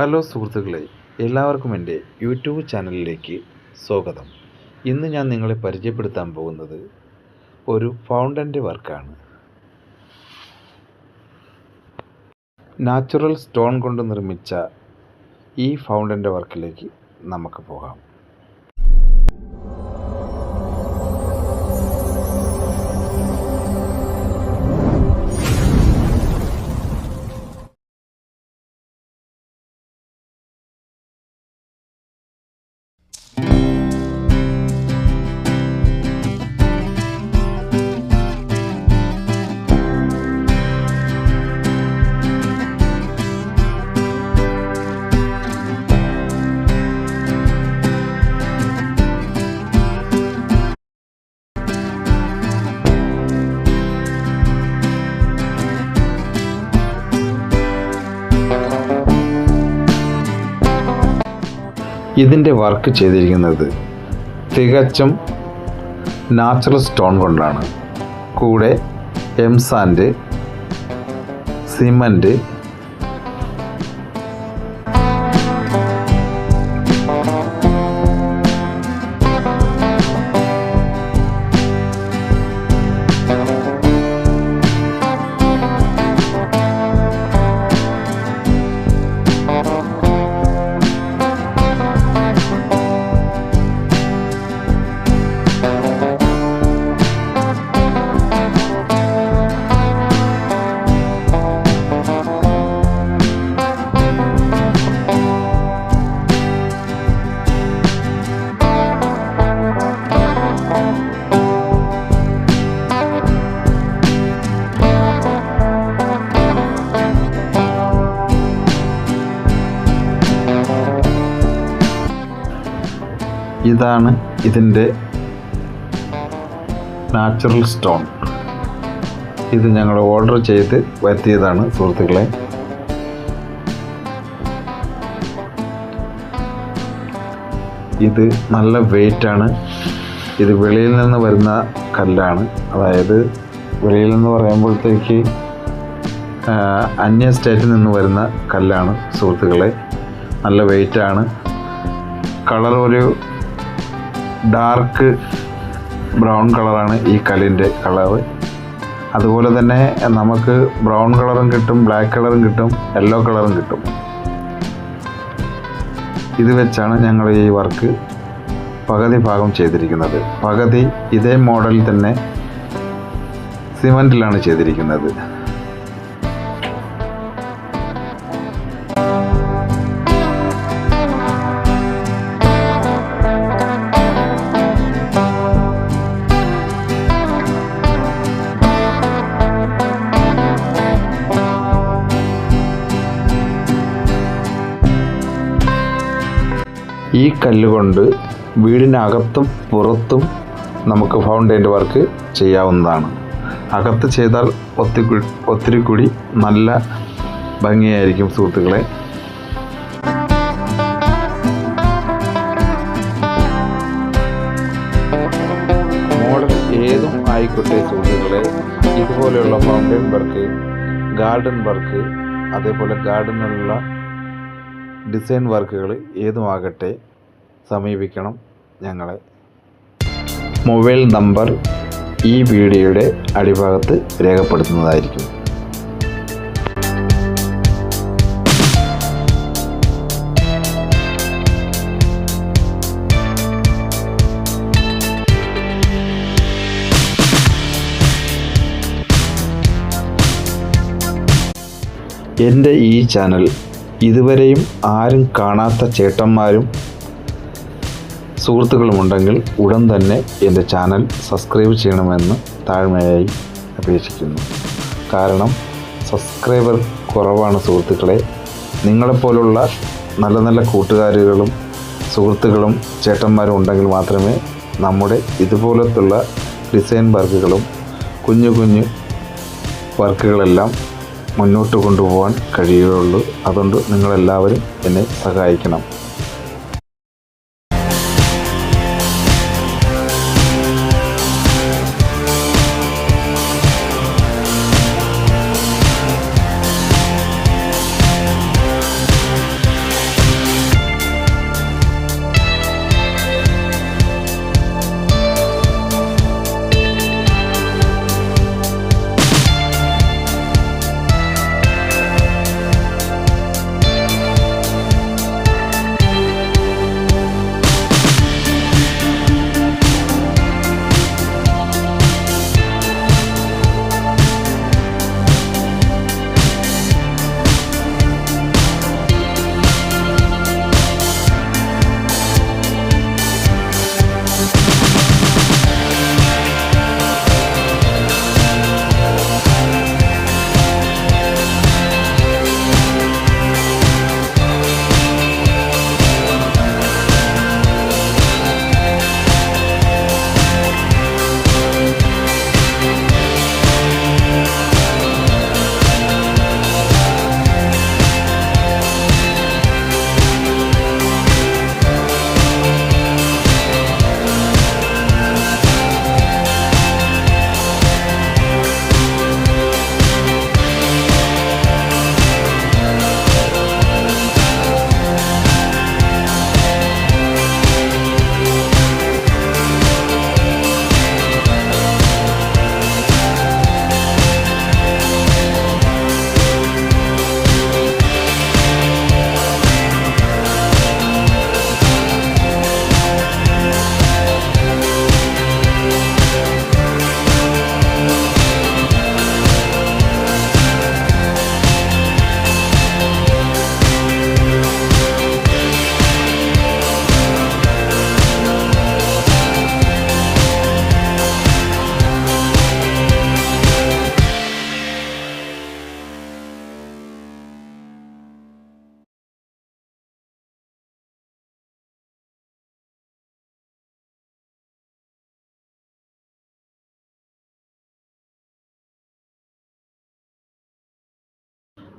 Hello സുഹൃത്തുക്കളെ, എല്ലാവർക്കും എൻ്റെ യൂട്യൂബ് ചാനലിലേക്ക് സ്വാഗതം. ഇന്ന് ഞാൻ നിങ്ങളെ പരിചയപ്പെടുത്താൻ പോകുന്നത് ഒരു ഫൗണ്ടൻ്റെ വർക്കാണ്. നാച്ചുറൽ സ്റ്റോൺ കൊണ്ട് നിർമ്മിച്ച ഈ ഫൗണ്ടൻ്റെ വർക്കിലേക്ക് നമുക്ക് പോകാം. ഇതിൻ്റെ വർക്ക് ചെയ്തിരിക്കുന്നത് തികച്ചും നാച്ചുറൽ സ്റ്റോൺ കൊണ്ടാണ്. കൂടെ എംസാൻഡ്, സിമൻറ്റ്, ഇതാണ് ഇതിൻ്റെ നാച്ചുറൽ സ്റ്റോൺ. ഇത് ഞങ്ങൾ ഓർഡർ ചെയ്ത് വരുത്തിയതാണ് സുഹൃത്തുക്കളെ. ഇത് നല്ല വെയിറ്റാണ്. ഇത് വെളിയിൽ നിന്ന് വരുന്ന കല്ലാണ്. അതായത് വെളിയിൽ നിന്ന് പറയുമ്പോഴത്തേക്ക് അന്യ സ്റ്റേറ്റിൽ നിന്ന് വരുന്ന കല്ലാണ് സുഹൃത്തുക്കളെ. നല്ല വെയിറ്റാണ്. കളർ ഒരു ഡാർക്ക് ബ്രൗൺ കളറാണ് ഈ കല്ലിൻ്റെ കളറ്. അതുപോലെ തന്നെ നമുക്ക് ബ്രൗൺ കളറും കിട്ടും, ബ്ലാക്ക് കളറും കിട്ടും, യെല്ലോ കളറും കിട്ടും. ഇത് വെച്ചാണ് ഞങ്ങൾ ഈ വർക്ക് പകുതി ഭാഗം ചെയ്തിരിക്കുന്നത്. പകുതി ഇതേ മോഡലിൽ തന്നെ സിമൻറ്റിലാണ് ചെയ്തിരിക്കുന്നത്. ഈ കല്ലുകൊണ്ട് വീടിനകത്തും പുറത്തും നമുക്ക് ഫൗണ്ടൻ്റെ വർക്ക് ചെയ്യാവുന്നതാണ്. അകത്ത് ചെയ്താൽ ഒത്തിരി കൂടി നല്ല ഭംഗിയായിരിക്കും സുഹൃത്തുക്കളെ. മോഡൽ ഏതും ആയിക്കോട്ടെ സുഹൃത്തുക്കളെ, ഇതുപോലെയുള്ള ഫൗണ്ടൻ വർക്ക്, ഗാർഡൻ വർക്ക്, അതേപോലെ ഗാർഡനിലുള്ള ഡിസൈൻ വർക്കുകൾ ഏതുമാകട്ടെ സമീപിക്കണം ഞങ്ങളെ. മൊബൈൽ നമ്പർ ഈ വീഡിയോയുടെ അടിഭാഗത്ത് രേഖപ്പെടുത്തുന്നതായിരിക്കും. എൻ്റെ ഈ ചാനൽ ഇതുവരെയും ആരും കാണാത്ത ചേട്ടന്മാരും സുഹൃത്തുക്കളുമുണ്ടെങ്കിൽ ഉടൻ തന്നെ എൻ്റെ ചാനൽ സബ്സ്ക്രൈബ് ചെയ്യണമെന്ന് താഴ്മയായി അപേക്ഷിക്കുന്നു. കാരണം സബ്സ്ക്രൈബർ കുറവാണ് സുഹൃത്തുക്കളെ. നിങ്ങളെപ്പോലുള്ള നല്ല നല്ല കൂട്ടുകാരുകളും സുഹൃത്തുക്കളും ചേട്ടന്മാരും ഉണ്ടെങ്കിൽ മാത്രമേ നമ്മുടെ ഇതുപോലത്തുള്ള ഡിസൈൻ വർക്കുകളും കുഞ്ഞു കുഞ്ഞു വർക്കുകളെല്ലാം മുന്നോട്ട് കൊണ്ടുപോകാൻ കഴിയുകയുള്ളൂ. അതുകൊണ്ട് നിങ്ങളെല്ലാവരും എന്നെ സഹായിക്കണം.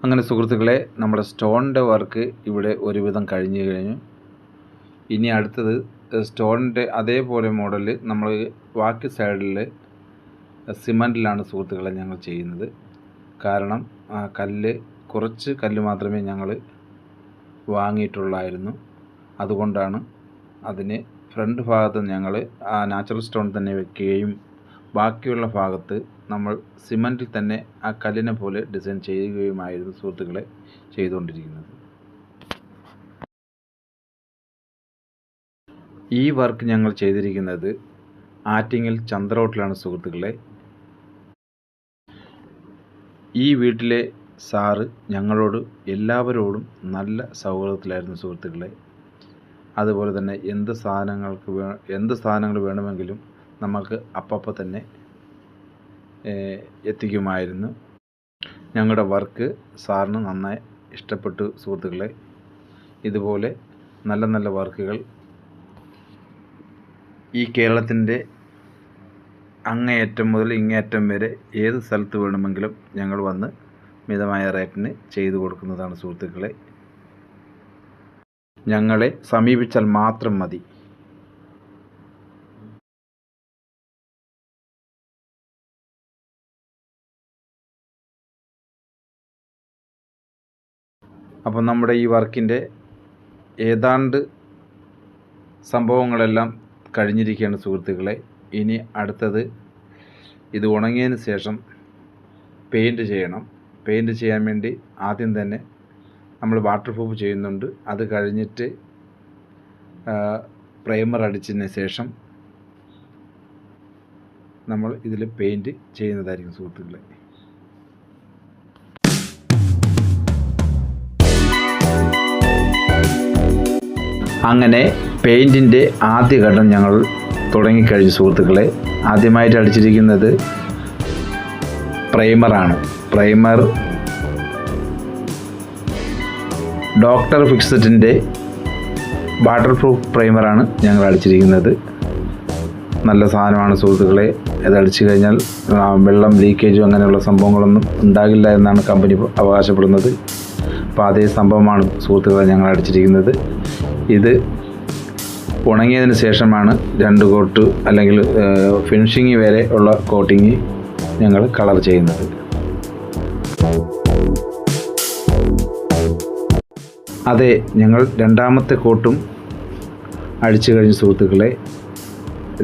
അങ്ങനെ സുഹൃത്തുക്കളെ, നമ്മുടെ സ്റ്റോണിൻ്റെ വർക്ക് ഇവിടെ ഒരുവിധം കഴിഞ്ഞു. ഇനി അടുത്തത് സ്റ്റോണിൻ്റെ അതേപോലെ മോഡൽ നമ്മൾ ബാക്കി സൈഡിൽ സിമൻറ്റിലാണ് സുഹൃത്തുക്കളെ ഞങ്ങൾ ചെയ്യുന്നത്. കാരണം കുറച്ച് കല്ല് മാത്രമേ ഞങ്ങൾ വാങ്ങിയിട്ടുള്ളായിരുന്നു. അതുകൊണ്ടാണ് അതിന് ഫ്രണ്ട് ഭാഗത്ത് ഞങ്ങൾ നാച്ചുറൽ സ്റ്റോൺ തന്നെ വെക്കുകയും ബാക്കിയുള്ള ഭാഗത്ത് നമ്മൾ സിമൻറ്റിൽ തന്നെ ആ കല്ലിനെ പോലെ ഡിസൈൻ ചെയ്യുകയുമായിരുന്നു സുഹൃത്തുക്കളെ ചെയ്തുകൊണ്ടിരിക്കുന്നത്. ഈ വർക്ക് ഞങ്ങൾ ചെയ്തിരിക്കുന്നത് ആറ്റിങ്ങൽ ചന്ദ്രോട്ടിലാണ് സുഹൃത്തുക്കളെ. ഈ വീട്ടിലെ സാറ് ഞങ്ങളോട് എല്ലാവരോടും നല്ല സൗഹൃദത്തിലായിരുന്നു സുഹൃത്തുക്കളെ. അതുപോലെ തന്നെ എന്ത് സാധനങ്ങൾ വേണമെങ്കിലും നമുക്ക് അപ്പം തന്നെ എത്തിക്കുമായിരുന്നു. ഞങ്ങളുടെ വർക്ക് സാറിന് നന്നായി ഇഷ്ടപ്പെട്ടു സുഹൃത്തുക്കളെ. ഇതുപോലെ നല്ല നല്ല വർക്കുകൾ ഈ കേരളത്തിൻ്റെ അങ്ങേയറ്റം മുതൽ ഇങ്ങേയറ്റം വരെ ഏത് സ്ഥലത്ത് വേണമെങ്കിലും ഞങ്ങൾ വന്ന് മിതമായ റേറ്റിന് ചെയ്തു കൊടുക്കുന്നതാണ് സുഹൃത്തുക്കളെ. ഞങ്ങളെ സമീപിച്ചാൽ മാത്രം മതി. അപ്പോൾ നമ്മുടെ ഈ വർക്കിൻ്റെ ഏതാണ്ട് സംഭവങ്ങളെല്ലാം കഴിഞ്ഞിരിക്കുകയാണ് സുഹൃത്തുക്കളെ. ഇനി അടുത്തത് ഇത് ഉണങ്ങിയതിന് ശേഷം പെയിൻറ്റ് ചെയ്യണം. പെയിൻറ്റ് ചെയ്യാൻ വേണ്ടി ആദ്യം തന്നെ നമ്മൾ വാട്ടർ പ്രൂഫ് ചെയ്യുന്നുണ്ട്. അത് കഴിഞ്ഞിട്ട് പ്രൈമർ അടിച്ചതിന് ശേഷം നമ്മൾ ഇതിൽ പെയിൻറ്റ് ചെയ്യുന്നതായിരിക്കും സുഹൃത്തുക്കളെ. അങ്ങനെ പെയിൻറ്റിൻ്റെ ആദ്യഘട്ടം ഞങ്ങൾ തുടങ്ങിക്കഴിഞ്ഞു സുഹൃത്തുക്കളെ. ആദ്യമായിട്ട് അടിച്ചിരിക്കുന്നത് പ്രൈമറാണ്. പ്രൈമർ ഡോക്ടർ ഫിക്സറ്റിൻ്റെ വാട്ടർ പ്രൂഫ് പ്രൈമറാണ് ഞങ്ങൾ അടിച്ചിരിക്കുന്നത്. നല്ല സാധനമാണ് സുഹൃത്തുക്കളെ. ഇത് അടിച്ചു കഴിഞ്ഞാൽ വെള്ളം ലീക്കേജും അങ്ങനെയുള്ള സംഭവങ്ങളൊന്നും ഉണ്ടാകില്ല എന്നാണ് കമ്പനി അവകാശപ്പെടുന്നത്. അപ്പോൾ അതേ സംഭവമാണ് സുഹൃത്തുക്കളെ ഞങ്ങൾ അടിച്ചിരിക്കുന്നത്. ഇത് ഉണങ്ങിയതിന് ശേഷമാണ് 2 കോട്ട് അല്ലെങ്കിൽ ഫിനിഷിങ് വരെ ഉള്ള കോട്ടിങ് ഞങ്ങൾ കളർ ചെയ്യുന്നത്. അതെ, ഞങ്ങൾ 2ാമത്തെ കോട്ടും അടിച്ചു കഴിഞ്ഞ സുഹൃത്തുക്കളെ.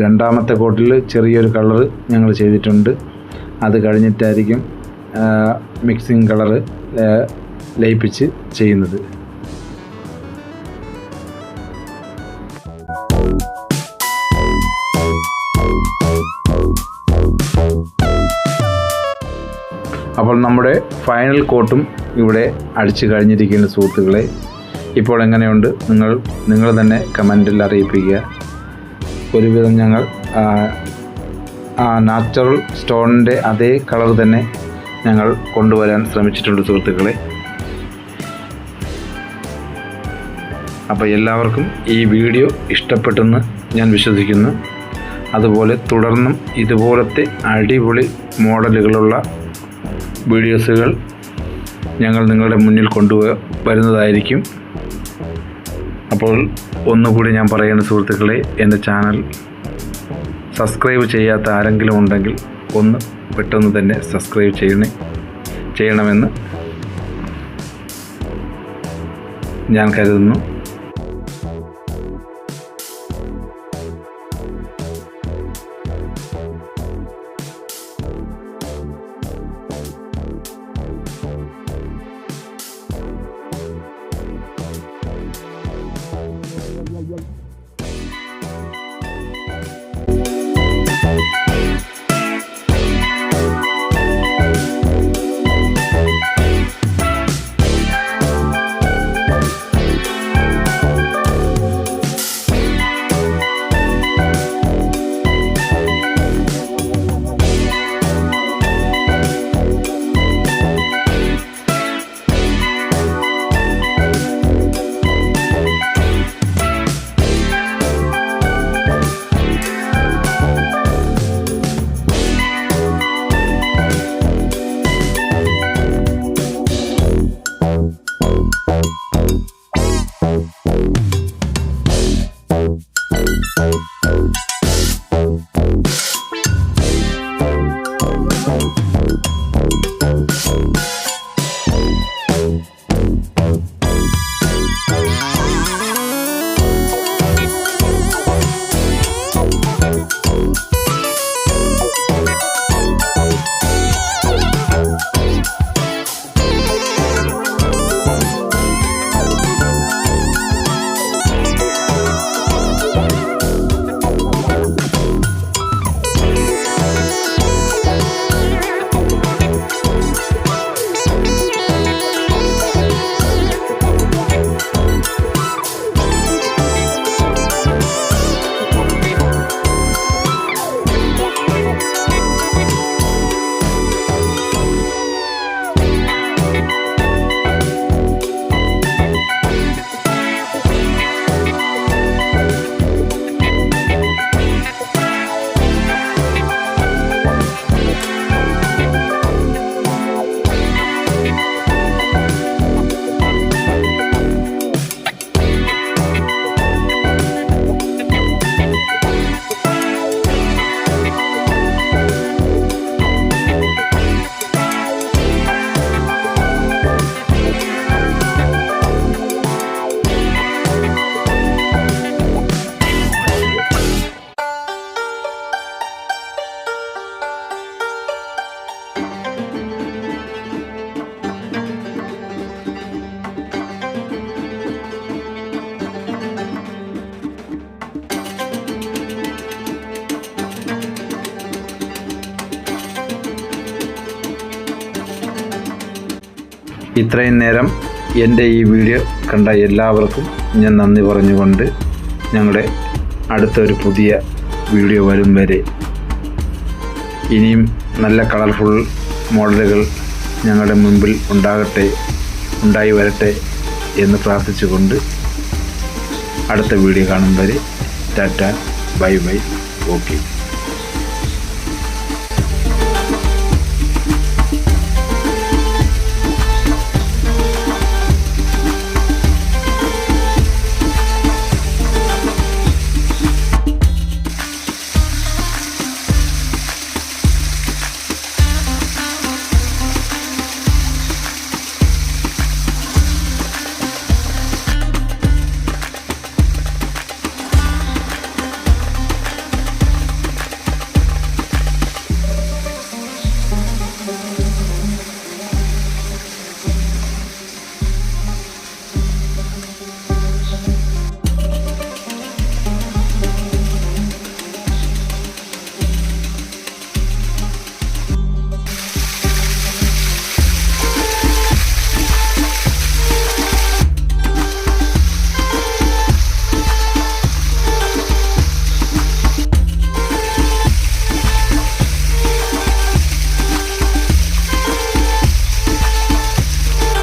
2ാമത്തെ കോട്ടിൽ ചെറിയൊരു കളർ ഞങ്ങൾ ചെയ്തിട്ടുണ്ട്. അത് കഴിഞ്ഞിട്ടായിരിക്കും മിക്സിങ് കളർ ലയിപ്പിച്ച് ചെയ്യുന്നത്. അപ്പോൾ നമ്മുടെ ഫൈനൽ കോട്ടും ഇവിടെ അടിച്ചു കഴിഞ്ഞിരിക്കുന്ന സുഹൃത്തുക്കളെ. ഇപ്പോൾ എങ്ങനെയുണ്ട് നിങ്ങൾ തന്നെ കമൻറ്റിൽ അറിയിപ്പിക്കുക. ഒരുവിധം ഞങ്ങൾ നാച്ചുറൽ സ്റ്റോണിൻ്റെ അതേ കളർ തന്നെ ഞങ്ങൾ കൊണ്ടുവരാൻ ശ്രമിച്ചിട്ടുണ്ട് സുഹൃത്തുക്കളെ. അപ്പോൾ എല്ലാവർക്കും ഈ വീഡിയോ ഇഷ്ടപ്പെട്ടെന്ന് ഞാൻ വിശ്വസിക്കുന്നു. അതുപോലെ തുടർന്നും ഇതുപോലത്തെ അടിപൊളി മോഡലുകളുള്ള വീഡിയോസുകൾ ഞങ്ങൾ നിങ്ങളുടെ മുന്നിൽ കൊണ്ടുവരുന്നതായിരിക്കും. അപ്പോൾ ഒന്നുകൂടി ഞാൻ പറയുന്ന സുഹൃത്തുക്കളെ, എൻ്റെ ചാനൽ സബ്സ്ക്രൈബ് ചെയ്യാത്ത ആരെങ്കിലും ഉണ്ടെങ്കിൽ ഒന്ന് പെട്ടെന്ന് തന്നെ സബ്സ്ക്രൈബ് ചെയ്യണമെന്ന് ഞാൻ കരുതുന്നു. ഇത്രയും നേരം എൻ്റെ ഈ വീഡിയോ കണ്ട എല്ലാവർക്കും ഞാൻ നന്ദി പറഞ്ഞുകൊണ്ട് ഞങ്ങളുടെ അടുത്തൊരു പുതിയ വീഡിയോ വരും വരെ ഇനിയും നല്ല കളർഫുൾ മോഡലുകൾ ഞങ്ങളുടെ മുമ്പിൽ ഉണ്ടായി വരട്ടെ എന്ന് പ്രാർത്ഥിച്ചുകൊണ്ട് അടുത്ത വീഡിയോ കാണും വരെ ടാറ്റ ബൈ ബൈ ഓക്കെ.